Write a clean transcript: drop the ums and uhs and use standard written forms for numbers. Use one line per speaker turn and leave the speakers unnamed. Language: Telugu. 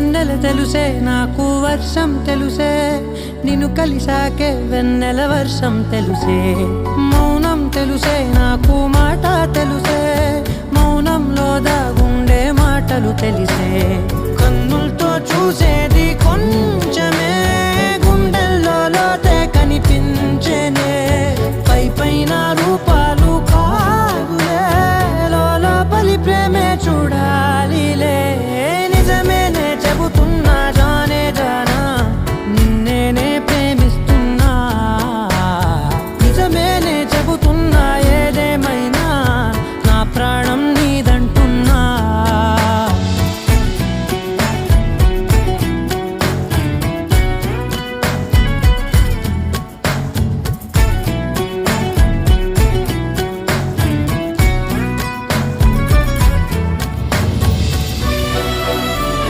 వెన్నెల తెలుసే నాకు వర్షం తెలుసే నిన్ను కలిసాకే వెన్నెల వర్షం తెలుసే మౌనం తెలుసే నాకు మాట తెలుసే మౌనంలో దాగుండే మాటలు తెలిసే